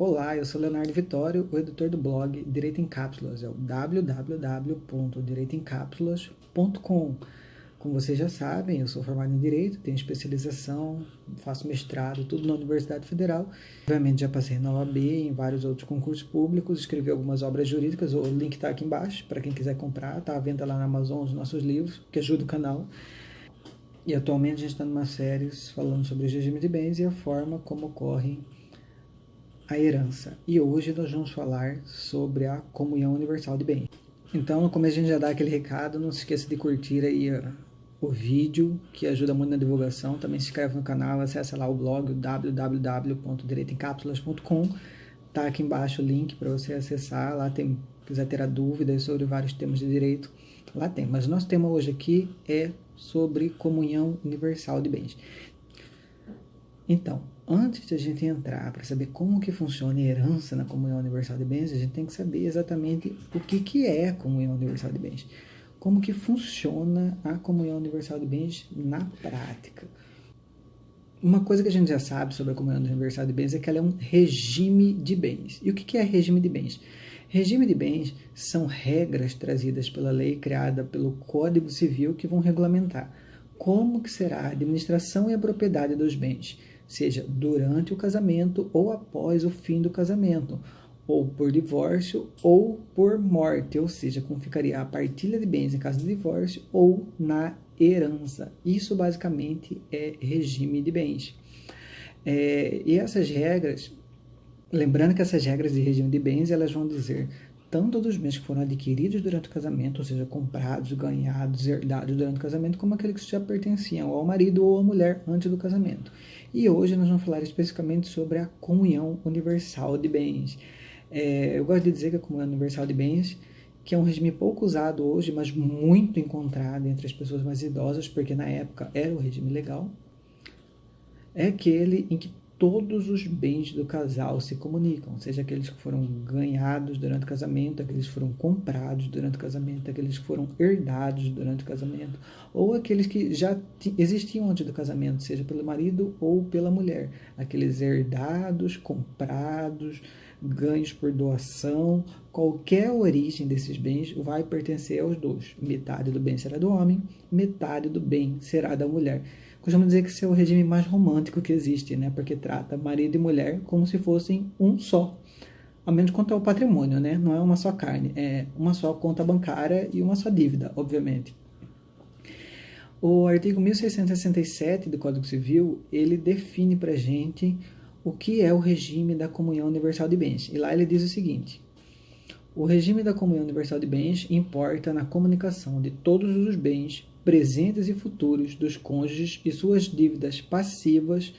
Olá, eu sou Leonardo Vitório, o editor do blog Direito em Cápsulas, é o www.direitoemcapsulas.com. Como vocês já sabem, eu sou formado em Direito, tenho especialização, faço mestrado, tudo na Universidade Federal. Obviamente já passei na OAB e em vários outros concursos públicos, escrevi algumas obras jurídicas, o link está aqui embaixo, para quem quiser comprar, está à venda lá na Amazon os nossos livros, que ajuda o canal. E atualmente a gente está numa série falando sobre o regime de bens e a forma como ocorre a herança. E hoje nós vamos falar sobre a comunhão universal de bens. Então, como a gente já dá aquele recado, não se esqueça de curtir aí o vídeo, que ajuda muito na divulgação. Também se inscreve no canal, acessa lá o blog www.direitoemcapsulas.com. Tá aqui embaixo o link para você acessar. Lá tem, quiser ter dúvidas sobre vários temas de direito, lá tem. Mas o nosso tema hoje aqui é sobre comunhão universal de bens. Então, antes de a gente entrar para saber como que funciona a herança na comunhão universal de bens, a gente tem que saber exatamente o que é a comunhão universal de bens. Como que funciona a comunhão universal de bens na prática. Uma coisa que a gente já sabe sobre a comunhão universal de bens é que ela é um regime de bens. E o que é regime de bens? Regime de bens são regras trazidas pela lei criada pelo Código Civil que vão regulamentar como que será a administração e a propriedade dos bens, seja durante o casamento ou após o fim do casamento, ou por divórcio ou por morte, ou seja, como ficaria a partilha de bens em caso de divórcio ou na herança. Isso basicamente é regime de bens. E essas regras, lembrando que essas regras de regime de bens, elas vão dizer tanto dos bens que foram adquiridos durante o casamento, ou seja, comprados, ganhados, herdados durante o casamento, como aqueles que já pertenciam ao marido ou à mulher antes do casamento. E hoje nós vamos falar especificamente sobre a comunhão universal de bens. Eu gosto de dizer que a comunhão universal de bens, que é um regime pouco usado hoje, mas muito encontrado entre as pessoas mais idosas, porque na época era o regime legal, é aquele em que todos os bens do casal se comunicam, seja aqueles que foram ganhados durante o casamento, aqueles que foram comprados durante o casamento, aqueles que foram herdados durante o casamento, ou aqueles que já existiam antes do casamento, seja pelo marido ou pela mulher, aqueles herdados, comprados, ganhos por doação, qualquer origem desses bens vai pertencer aos dois. Metade do bem será do homem, metade do bem será da mulher. Costumo dizer que esse é o regime mais romântico que existe, né? Porque trata marido e mulher como se fossem um só. Ao menos quanto ao patrimônio, né? Não é uma só carne, é uma só conta bancária e uma só dívida, obviamente. O artigo 1667 do Código Civil, ele define para a gente o que é o regime da comunhão universal de bens. E lá ele diz o seguinte: o regime da comunhão universal de bens importa na comunicação de todos os bens presentes e futuros dos cônjuges e suas dívidas passivas,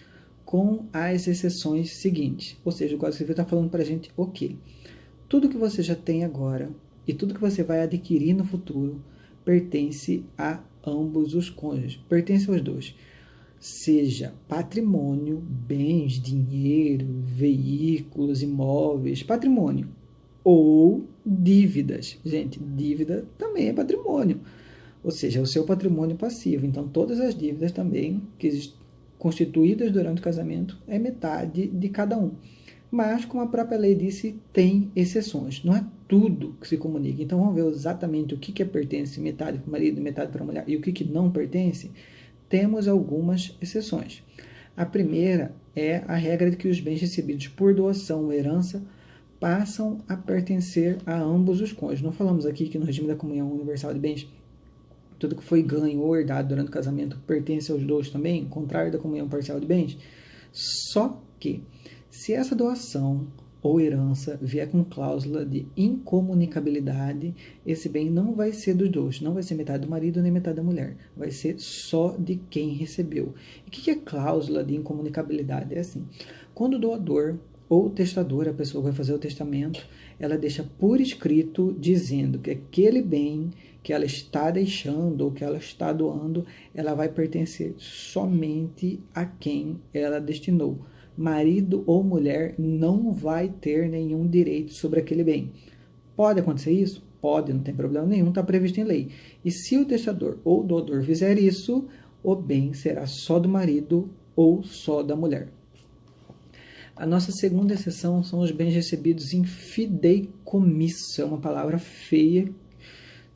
com as exceções seguintes. Ou seja, o Código Civil está falando para a gente o quê? Tudo que você já tem agora e tudo que você vai adquirir no futuro pertence a ambos os cônjuges, pertence aos dois. Seja patrimônio, bens, dinheiro, veículos, imóveis, patrimônio, ou dívidas. Gente, dívida também é patrimônio. Ou seja, é o seu patrimônio passivo. Então, todas as dívidas também, que constituídas durante o casamento, é metade de cada um. Mas, como a própria lei disse, tem exceções. Não é tudo que se comunica. Então, vamos ver exatamente o que pertence, metade para o marido, metade para a mulher, e o que não pertence. Temos algumas exceções. A primeira é a regra de que os bens recebidos por doação ou herança passam a pertencer a ambos os cônjuges. Não falamos aqui que no regime da comunhão universal de bens, tudo que foi ganho ou herdado durante o casamento pertence aos dois também, contrário da comunhão parcial de bens? Só que, se essa doação ou herança vier com cláusula de incomunicabilidade, esse bem não vai ser dos dois, não vai ser metade do marido nem metade da mulher, vai ser só de quem recebeu. E o que é cláusula de incomunicabilidade? É assim, quando o doador ou testador, a pessoa vai fazer o testamento, ela deixa por escrito dizendo que aquele bem que ela está deixando ou que ela está doando, ela vai pertencer somente a quem ela destinou. Marido ou mulher não vai ter nenhum direito sobre aquele bem. Pode acontecer isso? Pode, não tem problema nenhum, está previsto em lei. E se o testador ou doador fizer isso, o bem será só do marido ou só da mulher. A nossa segunda exceção são os bens recebidos em fideicomisso. É uma palavra feia,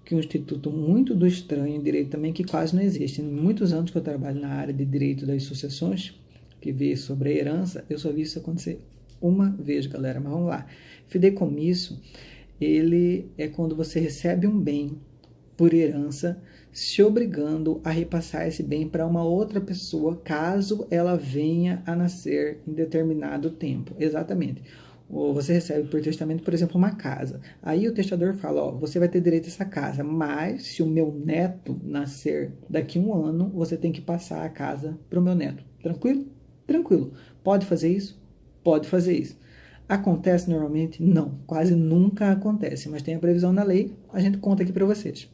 que é um instituto muito do estranho em direito também, que quase não existe. Em muitos anos que eu trabalho na área de direito das sucessões, que vê sobre a herança, eu só vi isso acontecer uma vez, galera. Mas vamos lá. Fideicomisso, ele é quando você recebe um bem por herança, se obrigando a repassar esse bem para uma outra pessoa, caso ela venha a nascer em determinado tempo. Exatamente. Ou você recebe por testamento, por exemplo, uma casa. Aí o testador fala, ó, você vai ter direito a essa casa, mas se o meu neto nascer daqui a um ano, você tem que passar a casa para o meu neto. Tranquilo? Tranquilo. Pode fazer isso? Pode fazer isso. Acontece normalmente? Não. Quase nunca acontece, mas tem a previsão na lei, a gente conta aqui para vocês.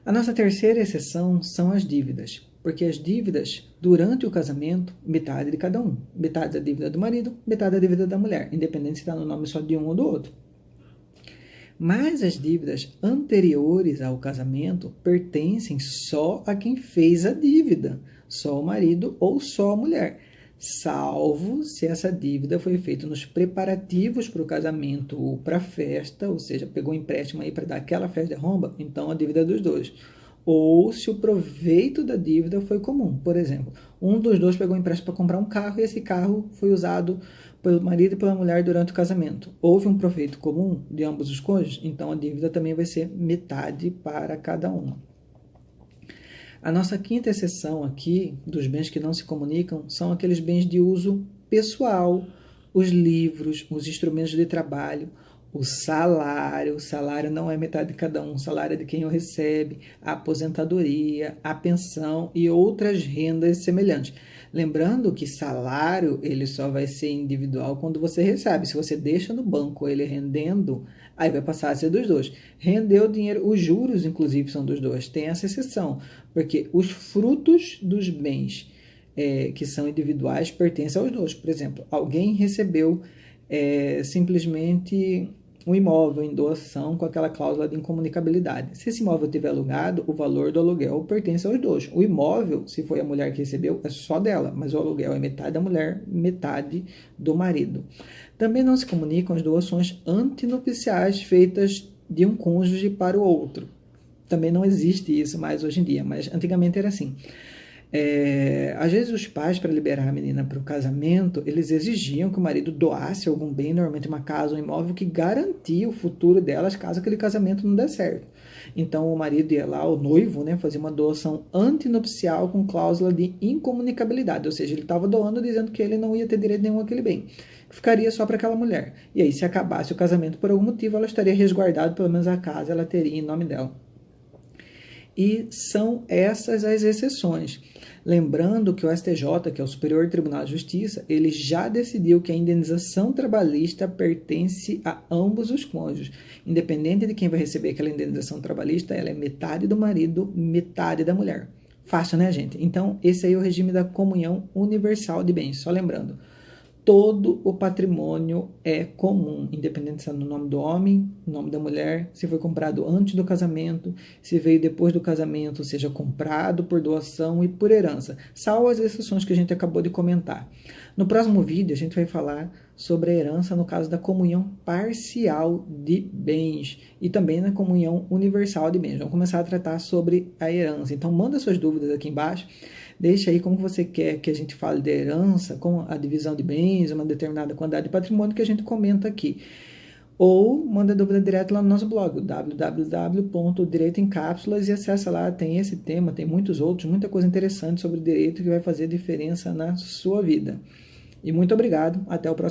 A nossa terceira exceção são as dívidas, porque as dívidas, durante o casamento, metade de cada um. Metade da dívida do marido, metade da dívida da mulher, independente se está no nome só de um ou do outro. Mas as dívidas anteriores ao casamento pertencem só a quem fez a dívida, só o marido ou só a mulher, salvo se essa dívida foi feita nos preparativos para o casamento ou para a festa, ou seja, pegou um empréstimo aí para dar aquela festa de romba, então a dívida é dos dois. Ou se o proveito da dívida foi comum, por exemplo, um dos dois pegou um empréstimo para comprar um carro e esse carro foi usado pelo marido e pela mulher durante o casamento. Houve um proveito comum de ambos os cônjuges, então a dívida também vai ser metade para cada um. A nossa quinta exceção aqui, dos bens que não se comunicam, são aqueles bens de uso pessoal, os livros, os instrumentos de trabalho, o salário não é metade de cada um, o salário é de quem o recebe, a aposentadoria, a pensão e outras rendas semelhantes. Lembrando que salário, ele só vai ser individual quando você recebe. Se você deixa no banco ele rendendo, aí vai passar a ser dos dois. Rendeu dinheiro, os juros, inclusive, são dos dois. Tem essa exceção, porque os frutos dos bens que são individuais pertencem aos dois. Por exemplo, alguém recebeu simplesmente um imóvel em doação com aquela cláusula de incomunicabilidade. Se esse imóvel tiver alugado, o valor do aluguel pertence aos dois. O imóvel, se foi a mulher que recebeu, é só dela, mas o aluguel é metade da mulher, metade do marido. Também não se comunicam as doações antinupciais feitas de um cônjuge para o outro. Também não existe isso mais hoje em dia, mas antigamente era assim. Às vezes os pais, para liberar a menina para o casamento, eles exigiam que o marido doasse algum bem, normalmente uma casa ou um imóvel, que garantia o futuro delas caso aquele casamento não der certo. Então o marido ia lá, o noivo, né, fazia uma doação antinupcial com cláusula de incomunicabilidade, ou seja, ele estava doando dizendo que ele não ia ter direito nenhum àquele bem, que ficaria só para aquela mulher. E aí, se acabasse o casamento por algum motivo, ela estaria resguardada, pelo menos a casa ela teria em nome dela. E são essas as exceções. Lembrando que o STJ, que é o Superior Tribunal de Justiça, ele já decidiu que a indenização trabalhista pertence a ambos os cônjuges. Independente de quem vai receber aquela indenização trabalhista, ela é metade do marido, metade da mulher. Fácil, né, gente? Então, esse aí é o regime da comunhão universal de bens. Só lembrando, todo o patrimônio é comum, independente se é no nome do homem, no nome da mulher, se foi comprado antes do casamento, se veio depois do casamento, seja comprado por doação e por herança, salvo as exceções que a gente acabou de comentar. No próximo vídeo, a gente vai falar sobre a herança no caso da comunhão parcial de bens e também na comunhão universal de bens. Vamos começar a tratar sobre a herança. Então, manda suas dúvidas aqui embaixo. Deixa aí como você quer que a gente fale de herança, com a divisão de bens, uma determinada quantidade de patrimônio que a gente comenta aqui. Ou manda dúvida direto lá no nosso blog, www.direito em cápsulas, e acessa lá, tem esse tema, tem muitos outros, muita coisa interessante sobre direito que vai fazer diferença na sua vida. E muito obrigado, até o próximo.